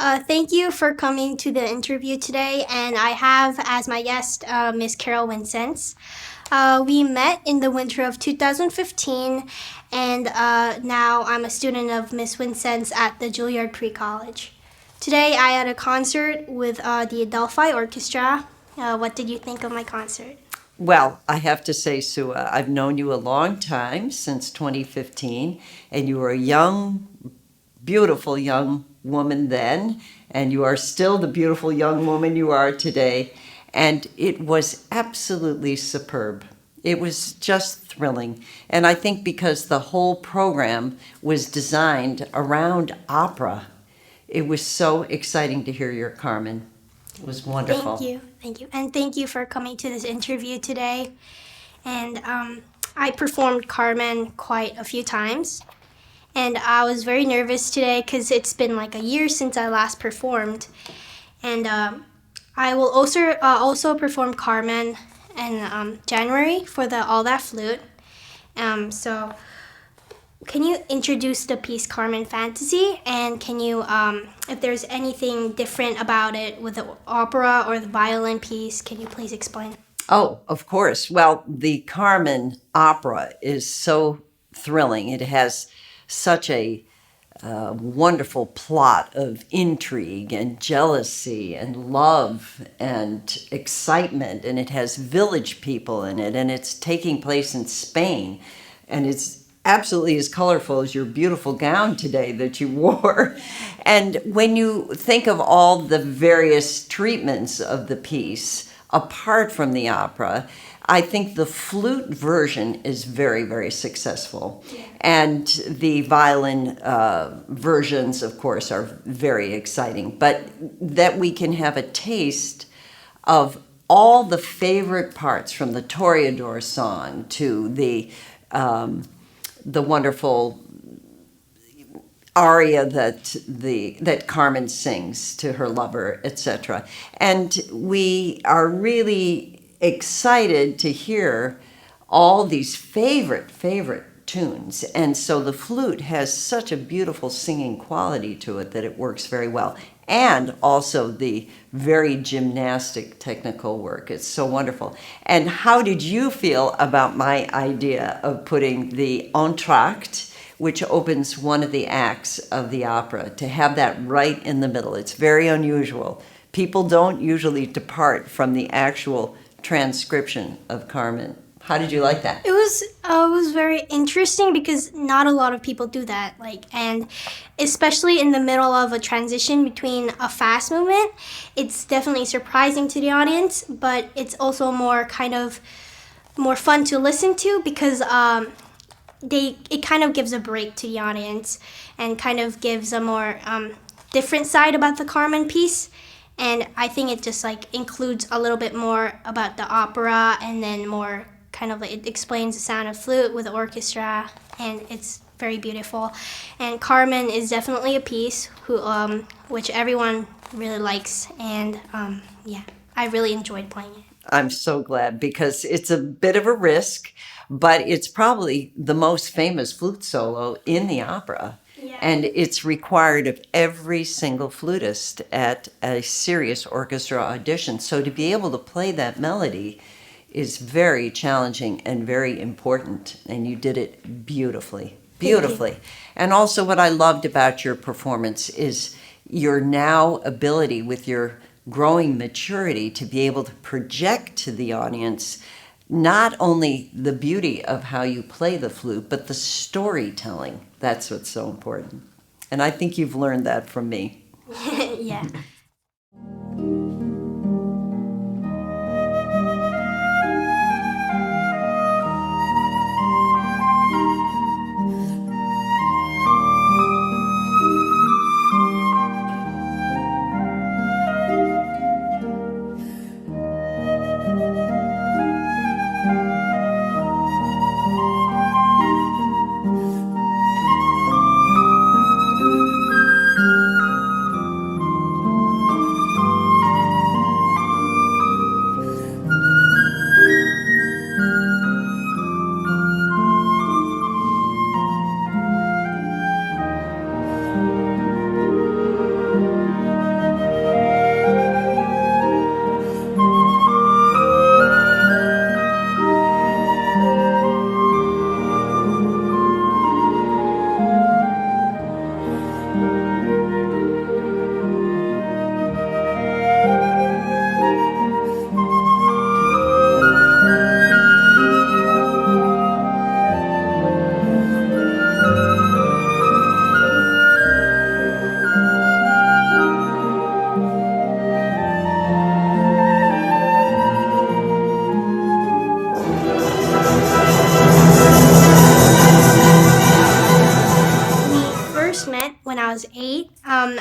Thank you for coming to the interview today, and I have as my guest Miss Carol Wincenc. We met in the winter of 2015, and now I'm a student of Miss Wincenc at the Juilliard Pre-College. Today I had a concert with the Adelphi Orchestra. What did you think of my concert? Well, I have to say, Sooah, I've known you a long time, since 2015, and you were a young, beautiful young woman then, and you are still the beautiful young woman you are today. And it was absolutely superb. It was just thrilling. And I think because the whole program was designed around opera, it was so exciting to hear your Carmen. It was wonderful. Thank you, and thank you for coming to this interview today. And I performed Carmen quite a few times, and I was very nervous today because it's been like a year since I last performed. And I will also perform Carmen in January for the All That Flute. So can you introduce the piece Carmen Fantasy, and can you, if there's anything different about it with the opera or the violin piece, can you please explain? Oh, of course. Well, the Carmen opera is so thrilling. It has such a wonderful plot of intrigue and jealousy and love and excitement, and it has village people in it, and it's taking place in Spain, and it's absolutely as colorful as your beautiful gown today that you wore. And when you think of all the various treatments of the piece, apart from the opera, I think the flute version is very, very successful. Yeah. And the violin versions, of course, are very exciting. But that we can have a taste of all the favorite parts, from the Toreador song to the wonderful aria that Carmen sings to her lover, etc. And we are really excited to hear all these favorite tunes. And so the flute has such a beautiful singing quality to it that it works very well. And also the very gymnastic technical work. It's so wonderful. And how did you feel about my idea of putting the entr'acte, which opens one of the acts of the opera, to have that right in the middle? It's very unusual. People don't usually depart from the actual transcription of Carmen. How did you like that? It was very interesting because not a lot of people do that. And especially in the middle of a transition between a fast movement, it's definitely surprising to the audience, but it's also more fun to listen to because it kind of gives a break to the audience and kind of gives a more different side about the Carmen piece. And I think it just includes a little bit more about the opera, and then more it explains the sound of flute with the orchestra, and it's very beautiful. And Carmen is definitely a piece which everyone really likes, and I really enjoyed playing it. I'm so glad, because it's a bit of a risk, but it's probably the most famous flute solo in the opera. Yeah. And it's required of every single flutist at a serious orchestra audition. So to be able to play that melody is very challenging and very important. And you did it beautifully, beautifully. And also what I loved about your performance is your now ability, with your growing maturity, to be able to project to the audience not only the beauty of how you play the flute, but the storytelling. That's what's so important. And I think you've learned that from me. Yeah.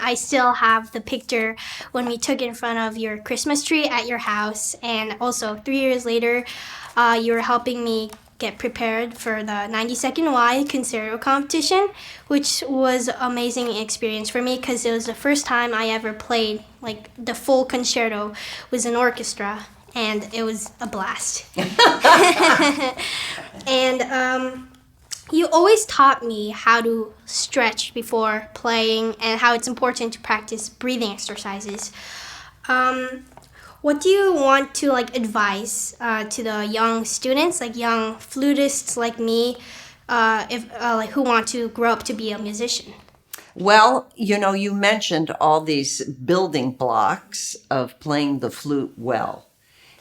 I still have the picture when we took in front of your Christmas tree at your house. And also, 3 years later, you were helping me get prepared for the 90-second Y concerto competition, which was an amazing experience for me because it was the first time I ever played like the full concerto with an orchestra, and it was a blast. And you always taught me how to stretch before playing and how it's important to practice breathing exercises. What do you want to advise to the young students, like young flutists like me, if who want to grow up to be a musician? Well, you mentioned all these building blocks of playing the flute well.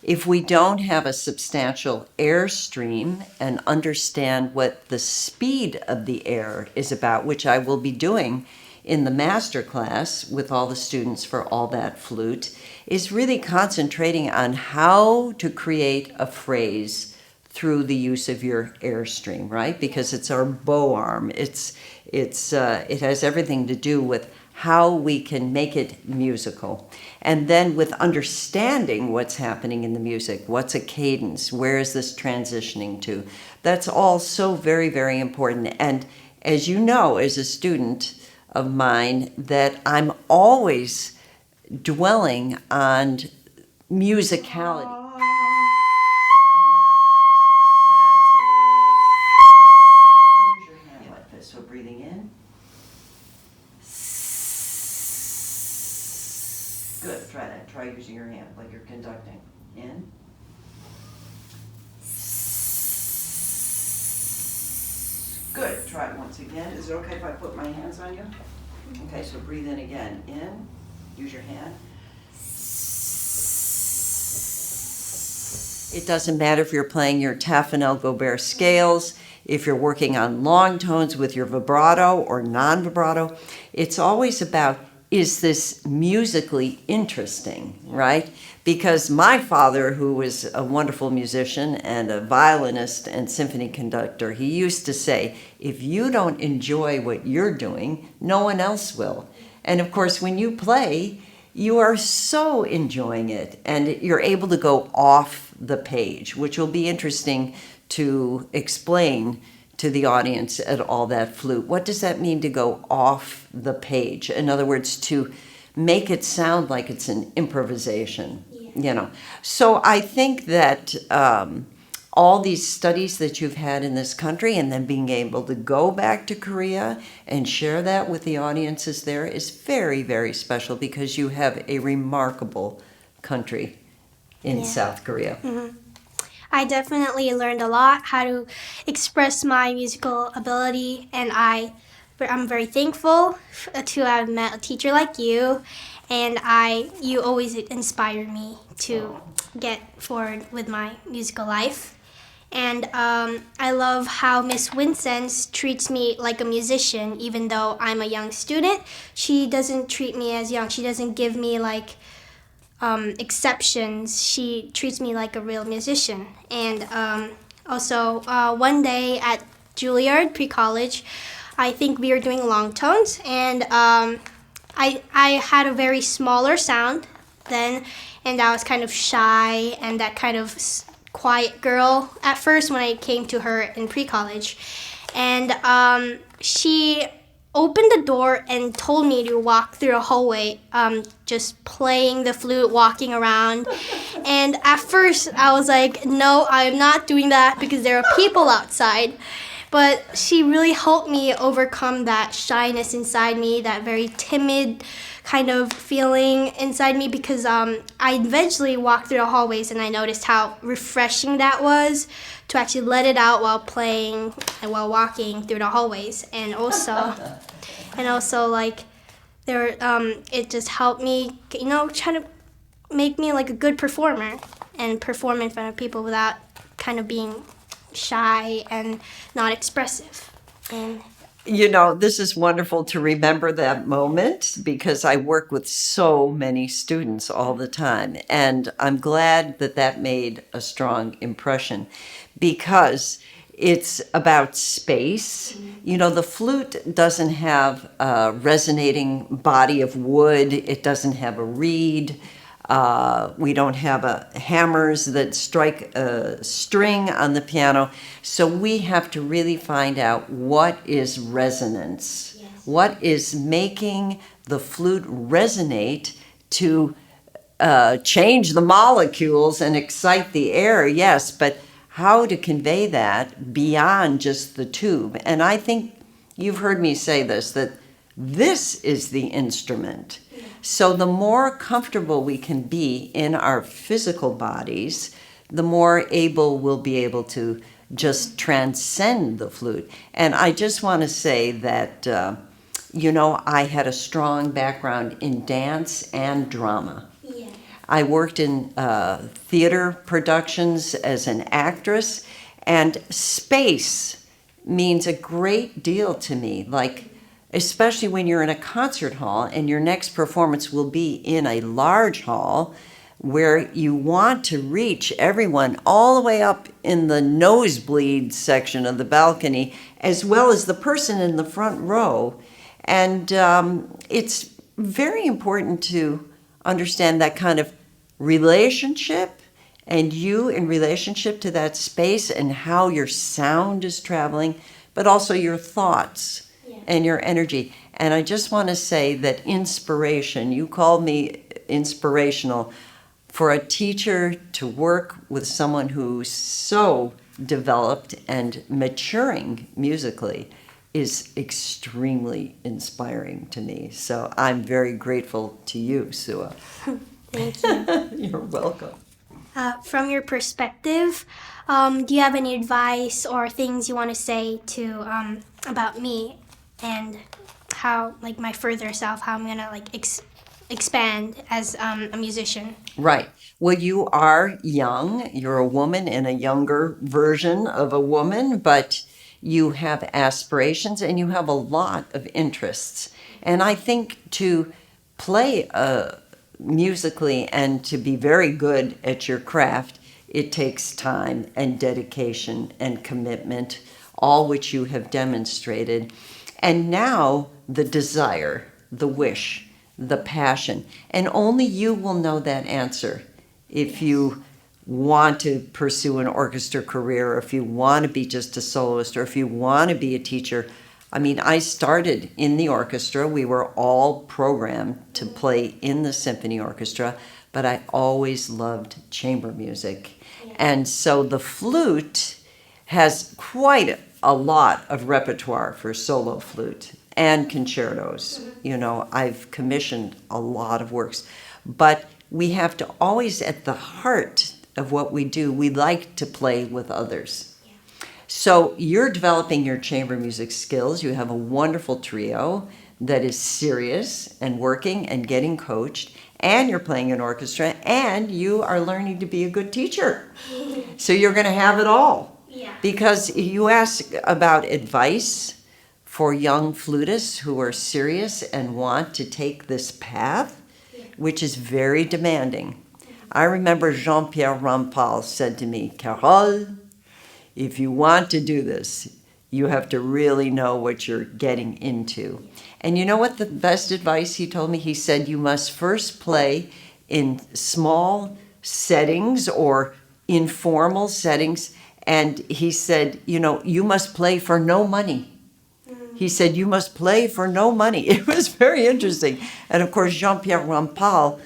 If we don't have a substantial airstream and understand what the speed of the air is about, which I will be doing in the master class with all the students for All That Flute, is really concentrating on how to create a phrase through the use of your airstream, right? Because it's our bow arm. It has everything to do with how we can make it musical. And then with understanding what's happening in the music, what's a cadence, where is this transitioning to? That's all so very, very important. And as you know, as a student of mine, that I'm always dwelling on musicality. Use your hand like this. So breathing in. Good. Try that. Try using your hand like you're conducting. In. Good. Try it once again. Is it okay if I put my hands on you? Okay, so breathe in again. In. Use your hand. It doesn't matter if you're playing your Tafanel Gobert scales, if you're working on long tones with your vibrato or non-vibrato. It's always about, is this musically interesting, right? Because my father, who was a wonderful musician and a violinist and symphony conductor, he used to say, if you don't enjoy what you're doing, no one else will. And of course, when you play, you are so enjoying it and you're able to go off the page, which will be interesting to explain to the audience at All That Flute. What does that mean to go off the page? In other words, to make it sound like it's an improvisation, So I think that all these studies that you've had in this country and then being able to go back to Korea and share that with the audiences there is very, very special because you have a remarkable country in South Korea. Mm-hmm. I definitely learned a lot how to express my musical ability, and I'm very thankful to have met a teacher like you, and you always inspire me to get forward with my musical life. And I love how Miss Wincenc treats me like a musician, even though I'm a young student. She doesn't treat me as young. She doesn't give me exceptions. She treats me like a real musician. And also, one day at Juilliard pre-college, I think we were doing long tones, and I had a very smaller sound then, and I was kind of shy and that kind of quiet girl at first when I came to her in pre-college. And she opened the door and told me to walk through a hallway, just playing the flute, walking around. And at first I was like, no, I'm not doing that because there are people outside. But she really helped me overcome that shyness inside me, that very timid kind of feeling inside me, because I eventually walked through the hallways and I noticed how refreshing that was to actually let it out while playing and while walking through the hallways. And also it just helped me, try to make me like a good performer and perform in front of people without kind of being shy and not expressive. And this is wonderful to remember that moment because I work with so many students all the time. And I'm glad that made a strong impression because it's about space. You know, the flute doesn't have a resonating body of wood. It doesn't have a reed. We don't have hammers that strike a string on the piano. So we have to really find out what is resonance. Yes. What is making the flute resonate to change the molecules and excite the air, yes, but how to convey that beyond just the tube. And I think you've heard me say this, that this is the instrument. So the more comfortable we can be in our physical bodies, the more able we'll be able to just transcend the flute. And I just want to say that, I had a strong background in dance and drama. Yeah. I worked in theater productions as an actress, and space means a great deal to me. Like, especially when you're in a concert hall and your next performance will be in a large hall where you want to reach everyone all the way up in the nosebleed section of the balcony, as well as the person in the front row. And it's very important to understand that kind of relationship, and you in relationship to that space and how your sound is traveling, but also your thoughts and your energy. And I just want to say that inspiration, you called me inspirational, for a teacher to work with someone who's so developed and maturing musically is extremely inspiring to me. So I'm very grateful to you, Sooah. Thank you. You're welcome. From your perspective, do you have any advice or things you want to say to about me and how, like, my further self, how I'm gonna expand as a musician? Right. Well, you are young. You're a woman in a younger version of a woman, but you have aspirations and you have a lot of interests. And I think to play musically and to be very good at your craft, it takes time and dedication and commitment, all which you have demonstrated. And now the desire, the wish, the passion. And only you will know that answer if you want to pursue an orchestra career, or if you want to be just a soloist, or if you want to be a teacher. I mean, I started in the orchestra. We were all programmed to play in the symphony orchestra, but I always loved chamber music. And so the flute has quite a lot of repertoire for solo flute and concertos. You know, I've commissioned a lot of works, but we have to always, at the heart of what we do, we like to play with others. So you're developing your chamber music skills. You have a wonderful trio that is serious and working and getting coached, and you're playing an orchestra, and you are learning to be a good teacher. So you're going to have it all. Yeah. Because you ask about advice for young flutists who are serious and want to take this path, which is very demanding. I remember Jean-Pierre Rampal said to me, "Carole, if you want to do this, you have to really know what you're getting into." And you know what the best advice he told me? He said, you must first play in small settings or informal settings. And he said, you must play for no money. He said, you must play for no money. It was very interesting. And of course, Jean-Pierre Rampal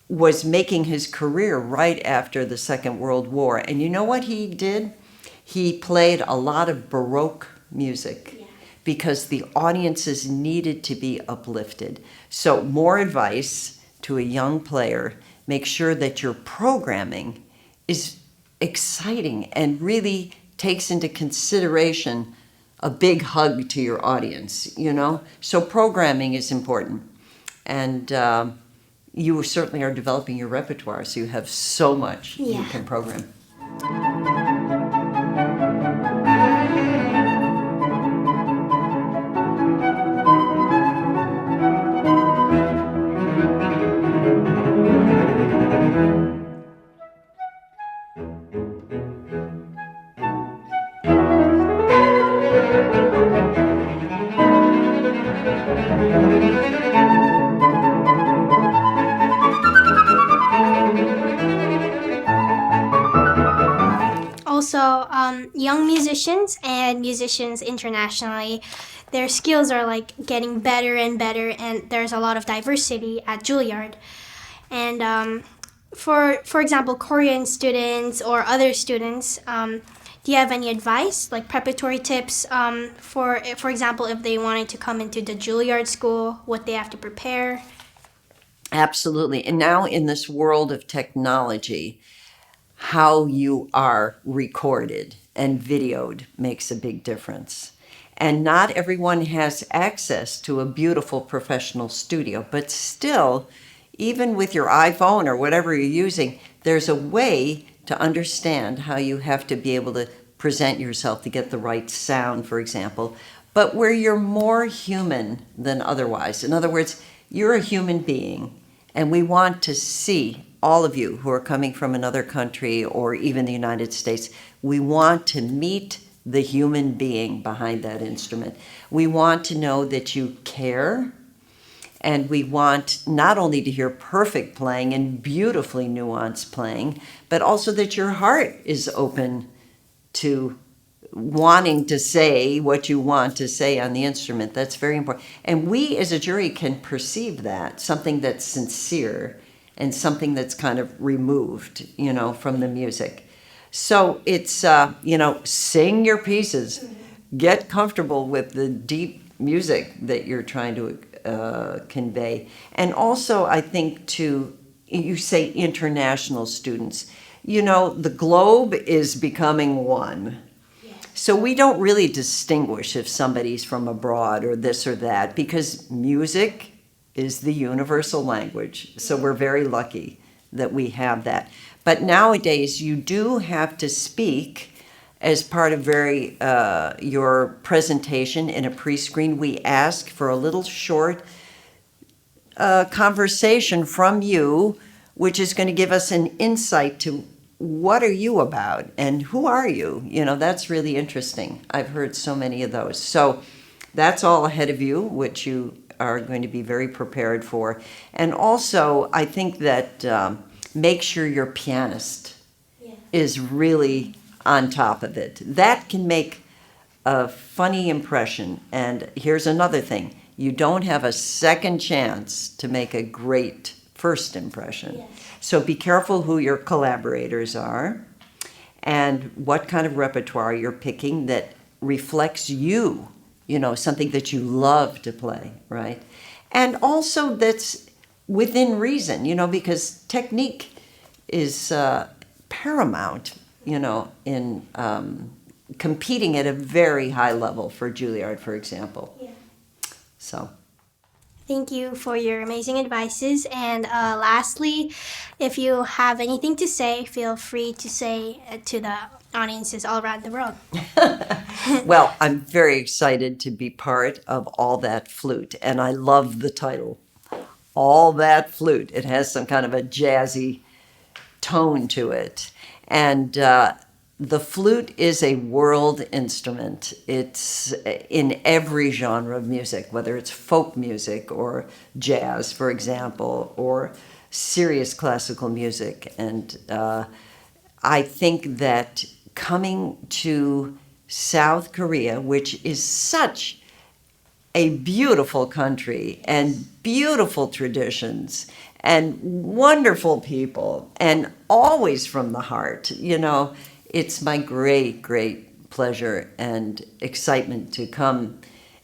was making his career right after the Second World War. And you know what he did? He played a lot of Baroque music because the audiences needed to be uplifted. So more advice to a young player, make sure that your programming is exciting and really takes into consideration a big hug to your audience, So programming is important. And you certainly are developing your repertoire, so you have so much you can program. Also, young musicians and musicians internationally, their skills are like getting better and better, and there's a lot of diversity at Juilliard. And for example, Korean students or other students, do you have any advice, like preparatory tips, for example, if they wanted to come into the Juilliard school, what they have to prepare? Absolutely. And now in this world of technology, how you are recorded and videoed makes a big difference. And not everyone has access to a beautiful professional studio, but still, even with your iPhone or whatever you're using, there's a way to understand how you have to be able to present yourself to get the right sound, for example, but where you're more human than otherwise. In other words, you're a human being, and we want to see all of you who are coming from another country or even the United States. We want to meet the human being behind that instrument. We want to know that you care, and we want not only to hear perfect playing and beautifully nuanced playing, but also that your heart is open to wanting to say what you want to say on the instrument. That's very important. And we as a jury can perceive that, something that's sincere and something that's kind of removed, from the music. So it's, sing your pieces, get comfortable with the deep music that you're trying to convey. And also, I think you say international students, the globe is becoming one. So we don't really distinguish if somebody's from abroad or this or that, because music is the universal language. So we're very lucky that we have that. But nowadays, you do have to speak as part of your presentation in a pre-screen. We ask for a little short conversation from you, which is going to give us an insight to what are you about and who are you? That's really interesting. I've heard so many of those. So that's all ahead of you, which you are going to be very prepared for. And also, I think that make sure your pianist is really on top of it. That can make a funny impression. And here's another thing. You don't have a second chance to make a great first impression. Yes. So be careful who your collaborators are and what kind of repertoire you're picking that reflects you, something that you love to play, right? And also that's within reason, because technique is paramount, in competing at a very high level for Juilliard, for example. Yeah. So. Thank you for your amazing advices. And lastly, if you have anything to say, feel free to say to the audiences all around the world. Well, I'm very excited to be part of All That Flute, and I love the title, All That Flute. It has some kind of a jazzy tone to it. And the flute is a world instrument. It's in every genre of music, whether it's folk music or jazz, for example, or serious classical music. And I think that coming to South Korea, which is such a beautiful country and beautiful traditions and wonderful people and always from the heart, it's my great, great pleasure and excitement to come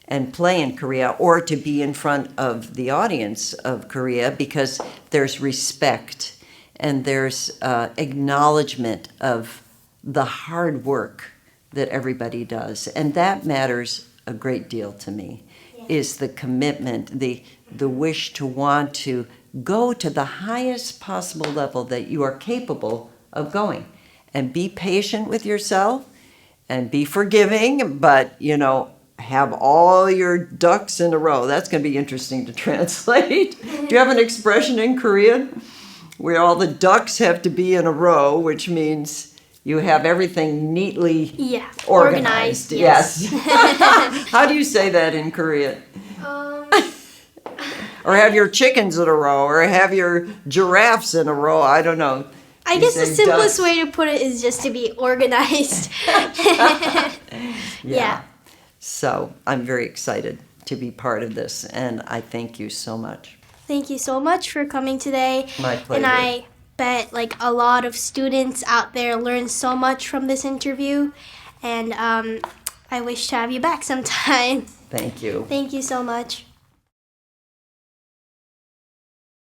and play in Korea or to be in front of the audience of Korea, because there's respect and there's acknowledgement of the hard work that everybody does. And that matters a great deal to me, is the commitment, the wish to want to go to the highest possible level that you are capable of going. And be patient with yourself and be forgiving, but, have all your ducks in a row. That's going to be interesting to translate. Do you have an expression in Korean where all the ducks have to be in a row, which means You have everything neatly Yeah. organized. Yes. How do you say that in Korean? Um, Or have your chickens in a row, or have your giraffes in a row. I don't know. I You guess the say simplest ducks. way to put it is just to be organized. Yeah. So I'm very excited to be part of this, and I thank you so much. Thank you so much for coming today. My pleasure. And I bet like a lot of students out there learned so much from this interview. And I wish to have you back sometime. Thank you. Thank you so much.